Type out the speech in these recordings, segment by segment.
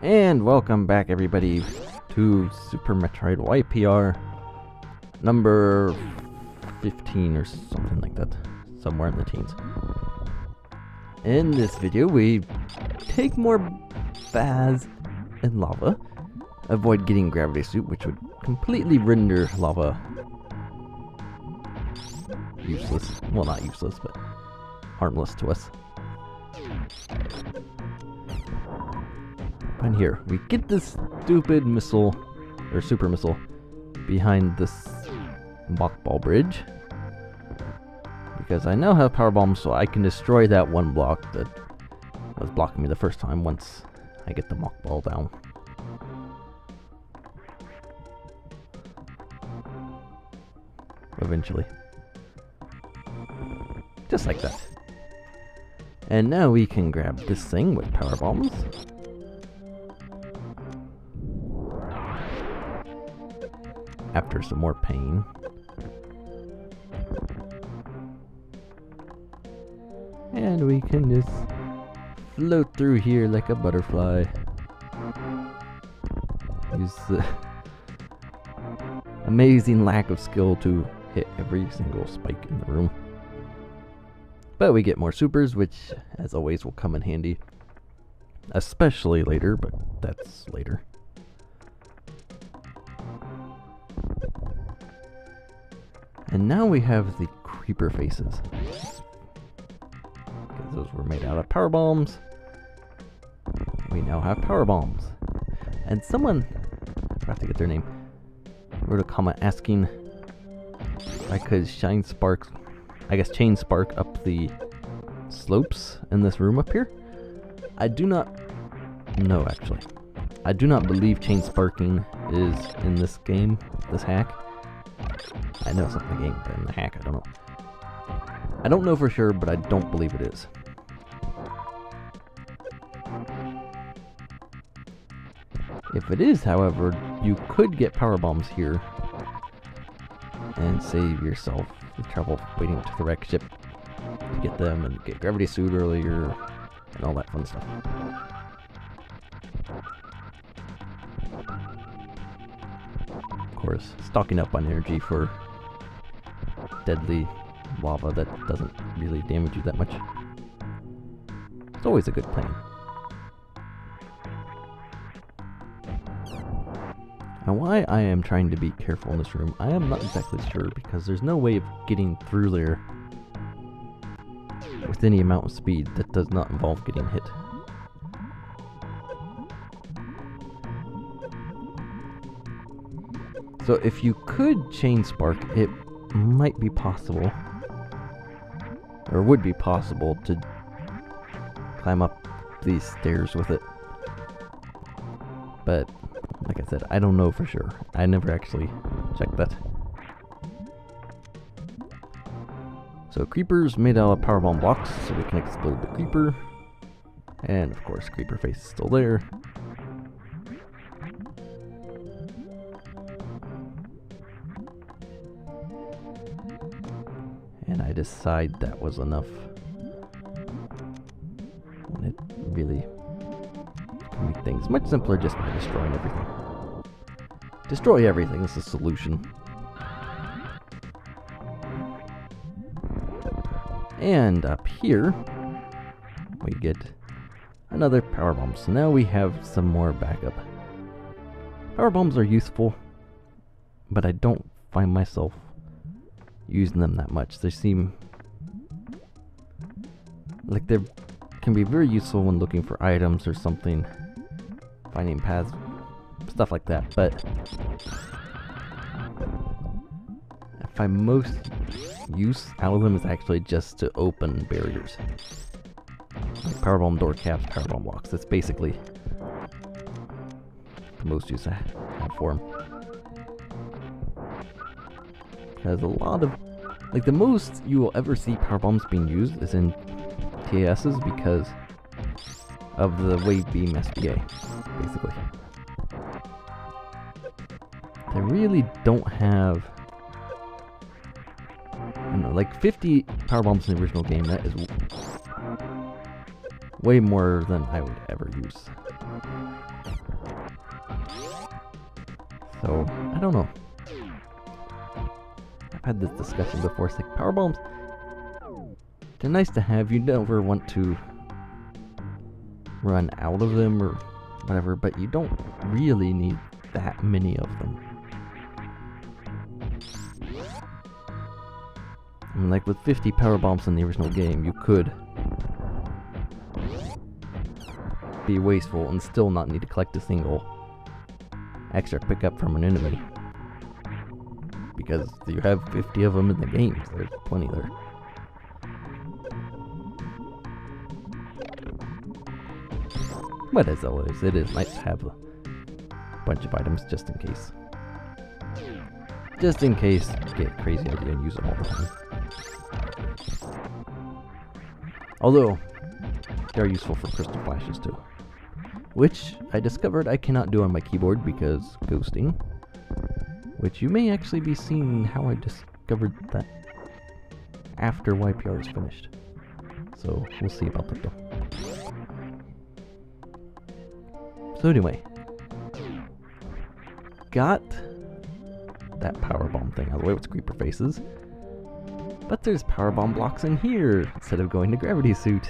And welcome back, everybody, to Super Metroid YPR number 15 or something like that, somewhere in the teens. In this video, we take more baths in lava, avoid getting gravity suit, which would completely render lava useless. Well, not useless, but harmless to us. And here, we get this stupid missile, or super missile, behind this mockball bridge. Because I now have power bombs, so I can destroy that one block that was blocking me the first time once I get the mockball down. Eventually. Just like that. And now we can grab this thing with power bombs. After some more pain. And we can just float through here like a butterfly. Use the amazing lack of skill to hit every single spike in the room. But we get more supers, which as always will come in handy. Especially later, but that's later. And now we have the creeper faces. Because those were made out of power bombs. We now have power bombs. And someone, I forgot to get their name, wrote a comment asking if I could chain spark up the slopes in this room up here. I do not know, actually. I do not believe chain sparking is in this game, this hack. I know it's not in the game, but in the hack, I don't know. I don't know for sure, but I don't believe it is. If it is, however, you could get power bombs here and save yourself the trouble waiting to the wreck ship to get them and get gravity suit earlier and all that fun stuff. Of course, stocking up on energy for deadly lava that doesn't really damage you that much. It's always a good plan. Now, why I am trying to be careful in this room, I am not exactly sure, because there's no way of getting through there with any amount of speed that does not involve getting hit. So if you could chain spark, it might be possible, or would be possible, to climb up these stairs with it. But like I said, I don't know for sure. I never actually checked that. So creepers made out of powerbomb blocks, so we can explode the creeper. And of course, creeper face is still there. And I decide that was enough. When it really can make things much simpler just by destroying everything. Destroy everything is the solution. And up here, we get another power bomb. So now we have some more backup. Power bombs are useful, but I don't find myself using them that much. They seem like they can be very useful when looking for items or something, finding paths, stuff like that, but I find most use out of them is actually just to open barriers. Like powerbomb door caps, powerbomb blocks. That's basically the most use I have for them. There's a lot of, like, the most you will ever see power bombs being used is in TASs because of the wave beam SBA, basically. They really don't have, I don't know, like 50 power bombs in the original game. That is way more than I would ever use. So, I don't know. I've had this discussion before. It's like, power bombs, they're nice to have. You never want to run out of them or whatever, but you don't really need that many of them. I mean, like with 50 power bombs in the original game, you could be wasteful and still not need to collect a single extra pickup from an enemy. Because you have 50 of them in the game, so there's plenty there. But as always, it is nice to have a bunch of items just in case. Just in case you get a crazy idea and use them all the time. Although, they are useful for crystal flashes too. Which I discovered I cannot do on my keyboard because ghosting. Which you may actually be seeing how I discovered that after YPR is finished. So, we'll see about that though. So anyway, got that power bomb thing out of the way with creeper faces, but there's power bomb blocks in here instead of going to gravity suit.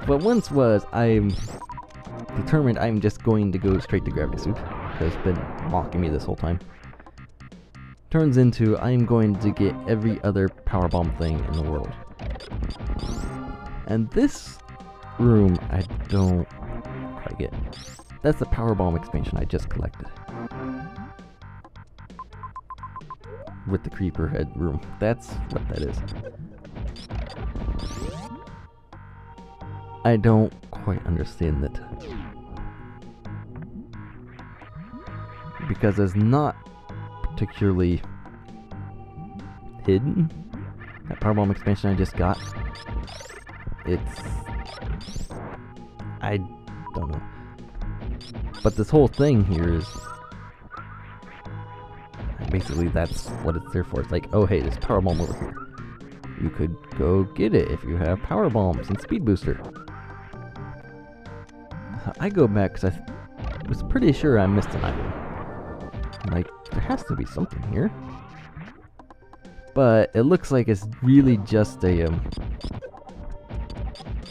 But once was I'm determined I'm just going to go straight to gravity suit because it's been mocking me this whole time. Turns into I'm going to get every other power bomb thing in the world, and this room I don't quite get. That's the power bomb expansion I just collected with the creeper head room. That's what that is. I don't quite understand that because it's not particularly hidden. That power bomb expansion I just got, it's, I don't know. But this whole thing here is basically that's what it's there for. It's like, oh hey, there's power bomb over here. You could go get it if you have power bombs and speed booster. I go back because I was pretty sure I missed an item. Like, there has to be something here. But it looks like it's really just a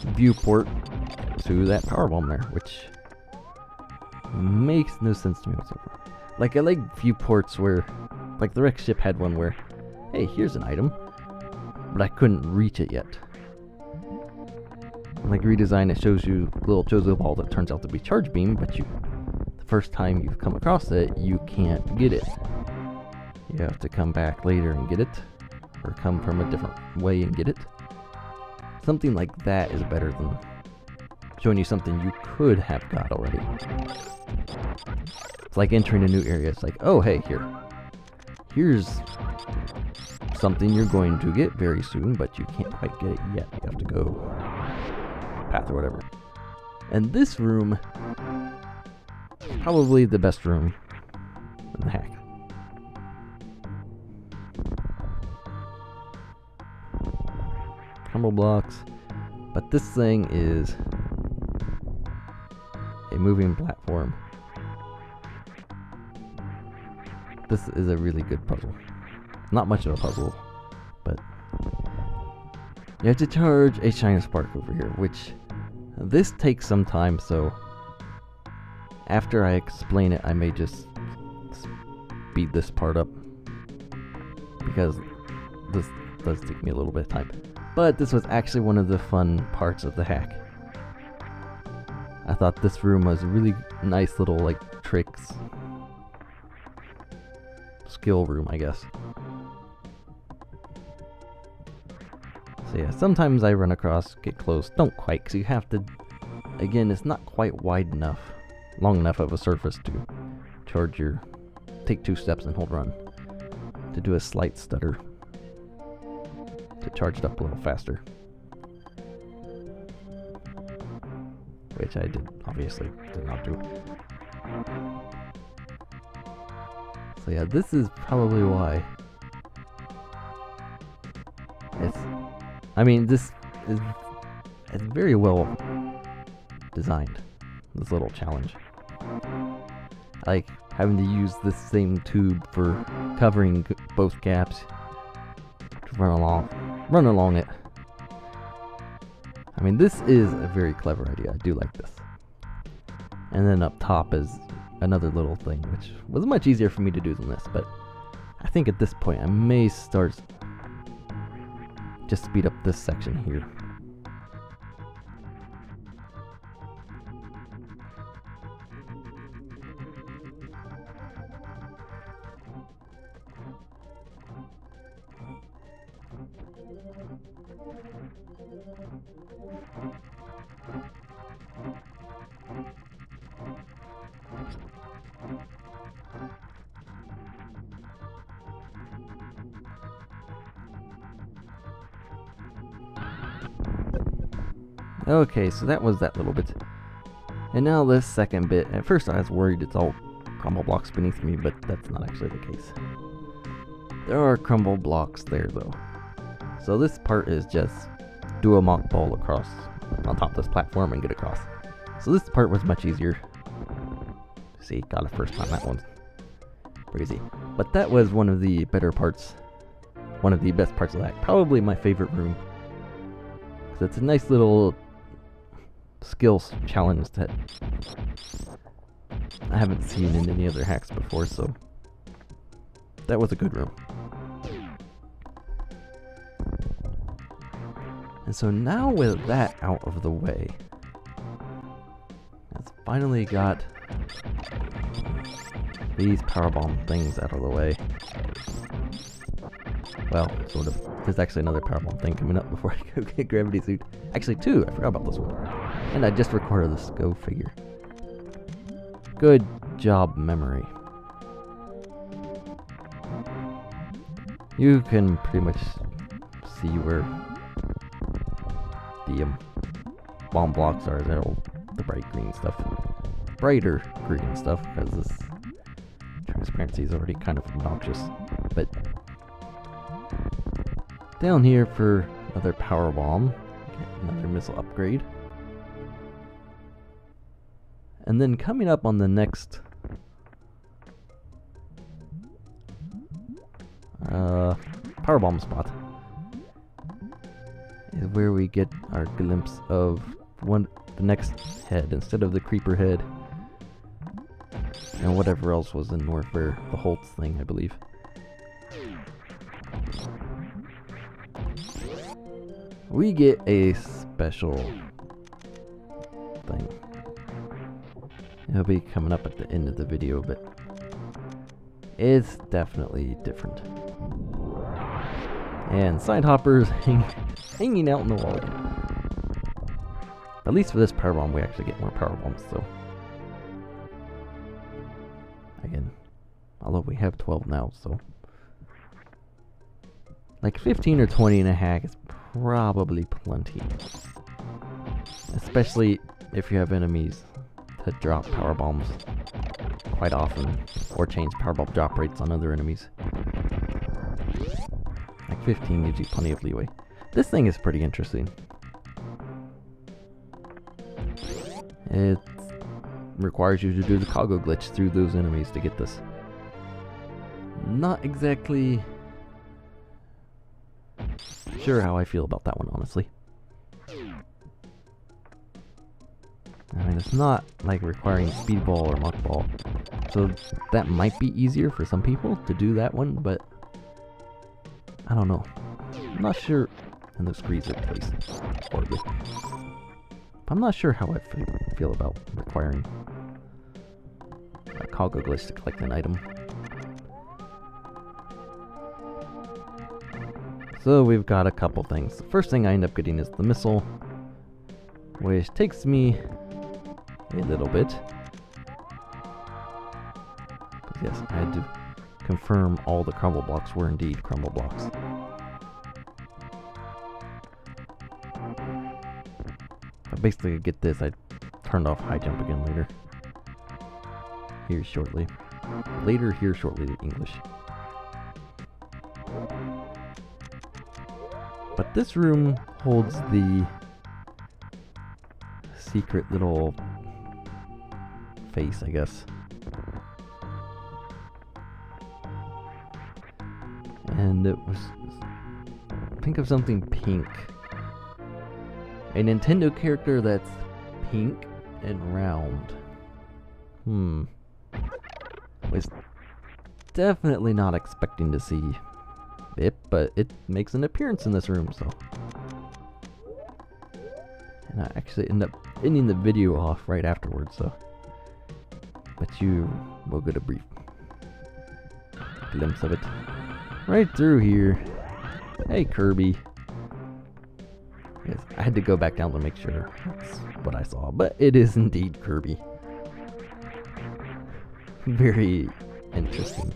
viewport to that power bomb there, which makes no sense to me whatsoever. Like, I like viewports where, like the wreck ship had one where, hey, here's an item, but I couldn't reach it yet. Like redesign, it shows you a little Jozo ball that turns out to be charge beam, but the first time you come across it, you can't get it. You have to come back later and get it, or come from a different way and get it. Something like that is better than showing you something you could have got already. It's like entering a new area. It's like, oh hey, here's something you're going to get very soon, but you can't quite get it yet. You have to go path or whatever. And this room is probably the best room in the hack. Combo blocks, but this thing is a moving platform. This is a really good puzzle. Not much of a puzzle, but you have to charge a shiny spark over here, which this takes some time, so after I explain it, I may just speed this part up because this does take me a little bit of time. But this was actually one of the fun parts of the hack. I thought this room was a really nice little, like, tricks skill room, I guess. So yeah, sometimes I run across, get close, don't quite, because you have to, again, it's not quite wide enough, long enough of a surface to charge your, take 2 steps and hold run, to do a slight stutter, to charge it up a little faster. Which I obviously did not do. So yeah, this is probably why. I mean, this is very well designed, this little challenge. like having to use this same tube for covering both gaps to run along it. I mean, this is a very clever idea. I do like this. And then up top is another little thing, which was much easier for me to do than this, but I think at this point I may start just speed up this section here. Okay, so that was that little bit. And now this second bit. At first I was worried it's all crumble blocks beneath me, but that's not actually the case. There are crumble blocks there though. So this part is just do a mock ball across on top of this platform and get across. So this part was much easier. See, got it first time. That one's pretty easy. But that was one of the better parts. One of the best parts of that. Probably my favorite room. Because it's a nice little skills challenge that I haven't seen in any other hacks before, so that was a good room. And so now with that out of the way, it's finally got these powerbomb things out of the way. Well, sort of. There's actually another powerbomb thing coming up before I go get Gravity Suit. Actually, two. I forgot about this one. And I just recorded this Go figure. Good job, memory. You can pretty much see where the bomb blocks are. They're all the bright green stuff. Brighter green stuff, because this transparency is already kind of obnoxious. But down here for another power bomb, get another missile upgrade. And then coming up on the next power bomb spot is where we get our glimpse of the next head instead of the creeper head and whatever else was in Warfare, the Holtz thing, I believe. We get a special thing. It'll be coming up at the end of the video, but it's definitely different. And side hoppers hanging out in the wall. At least for this power bomb, we actually get more power bombs, so. Again, although we have 12 now, so. Like 15 or 20 in a hack is probably plenty. Especially if you have enemies that drop power bombs quite often, or change power bomb drop rates on other enemies. Like 15 gives you plenty of leeway. This thing is pretty interesting. It requires you to do the cargo glitch through those enemies to get this. Not exactly sure how I feel about that one, honestly. I mean, it's not like requiring speedball or muck ball, so that might be easier for some people to do that one, but I don't know. I'm not sure. And those screens are placed horribly. I'm not sure how I feel about requiring a cargo glitch to collect an item. So we've got a couple things. The first thing I end up getting is the missile, which takes me a little bit. Yes, I had to confirm all the crumble blocks were indeed crumble blocks. But basically, to get this, I turned off high jump again later. Here shortly. Later, here shortly, to English. But this room holds the secret little face, I guess. And it was... Think of something pink. A Nintendo character that's pink and round. Was definitely not expecting to see it, but it makes an appearance in this room, so. And I actually end up ending the video off right afterwards, so. But you will get a brief glimpse of it. Right through here. Hey, Kirby. Yes, I had to go back down to make sure that's what I saw, but it is indeed Kirby. Very interesting.